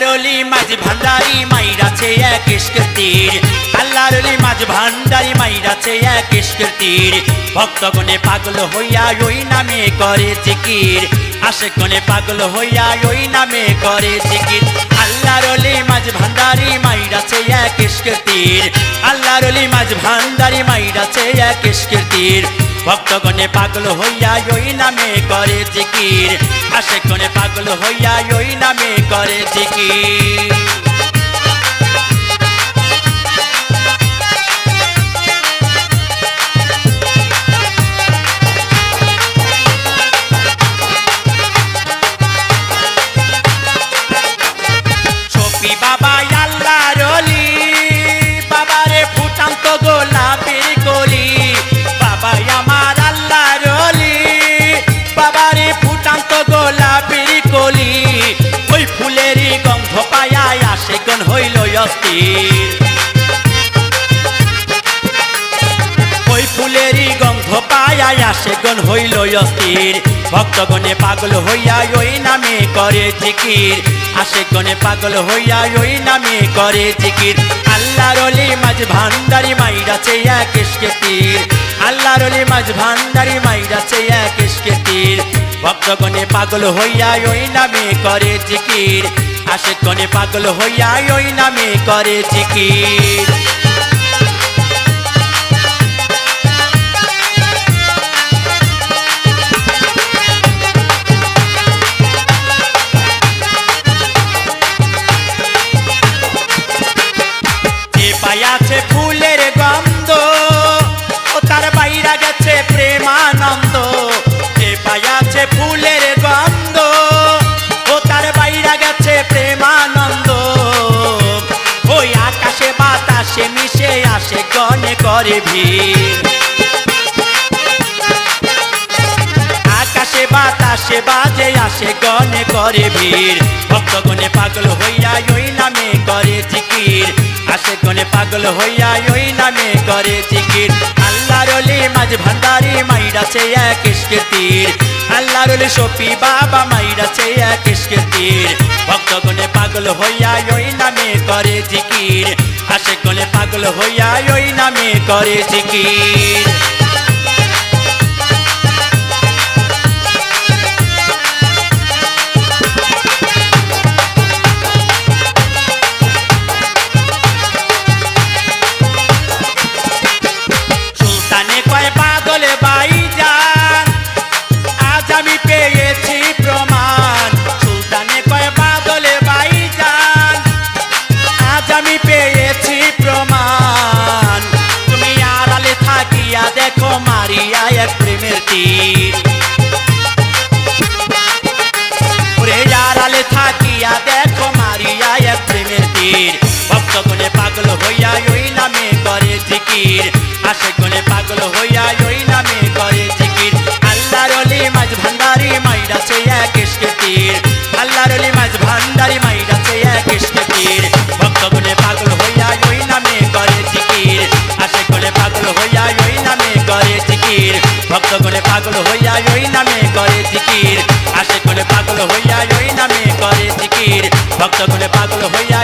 আল্লাহর ওলি মাঝ ভান্ডারি মাইরাছে এক ইশকের তীর আল্লাহর ওলি মাঝ ভান্ডারি মাইরাছে এক ইশকের তীর ভক্তগণে পাগল হইয়া ওই নামে করে জিকির আশিকগণে পাগল হইয়া ওই নামে করে জিকির আল্লাহর ওলি মাঝ ভান্ডারি মাইরাছে এক ইশকের তীর আল্লাহর ওলি মাঝ ভান্ডারি মাইরাছে এক ইশকের তীর ভক্তগণে পাগল হইয়া ওই নামে করে জিকির আশিকগণে পাগল হইয়া ওই নামে করে জিকির শফি বাবা আল্লাহর ওলি বাবারে ফুটান্ত গোলাপের কলি বাবা আমার আল্লাহর ওলি বাবারে ফুটান্ত গোলাপের কলি ওই ফুলেরই গন্ধ পায়া আশিকগণ হইল অস্থির ওই ফুলেরই গন্ধ পায়া আশিকগণ হইল অস্থির ভক্তগণে পাগল হইয়া ওই নামে করে জিকির আশিকগণে পাগল হইয়া ওই নামে করে জিকির আল্লাহর ওলি মাঝ ভান্ডারি মাইরাছে এক ইশকের তীর আল্লাহর ওলি মাঝ ভান্ডারি মাইরাছে এক ইশকের তীর ভক্তগণে পাগল হইয়া ওই নামে করে জিকির আশিকগণে পাগল হইয়া ওই নামে করে জিকির আছে ফুলের গন্ধ ও তার বাইরা গেছে প্রেমানন্দ এ পায়াছে ফুলের গন্ধ ও তার বাইরা গেছে প্রেমানন্দ ওই আকাশে বাতাসে মিশে আসে গণে করে ভিড় আকাশে বাতাসে বাজে আসে গণে করে ভিড় ভক্তগণে পাগল হইয়া ওই নামে করে জিকির আশিকগণে পাগল হইয়া ওই নামে করে জিকির আল্লাহর ওলি মাঝ ভান্ডারি মাইরাছে এক ইশকের তীর আল্লাহর ওলি শফি বাবা মাইরাছে এক ইশকের তীর ভক্তগণে পাগল হইয়া ওই নামে করে জিকির আশিকগণে পাগল হইয়া ওই নামে করে জিকির দেখো মারিয়া এক প্রেমের তীর ওরে আড়ালে থাকিয়া দেখো মারিয়া এক প্রেমের তীর ভক্তগণে পাগল হইয়া ওই নামে করে জিকির আশিকগণে পাগল হইয়া ওই নামে করে জিকির আল্লাহর ওলি মাঝ ভান্ডারি মাইরাছে এক ইশকের তীর আল্লাহর ওলি মাঝ ভান্ডারি মাইরাছে এক ইশকের তীর ভক্তগণে পাগল হইয়া ওই নামে করে জিকির আশিকগণে পাগল হইয়া ওই নামে করে জিকির ভক্তগণে পাগল হইয়া ওই নামে করে জিকির আশিকগণে পাগল হইয়া ওই নামে করে জিকির ভক্তগণে পাগল হইয়া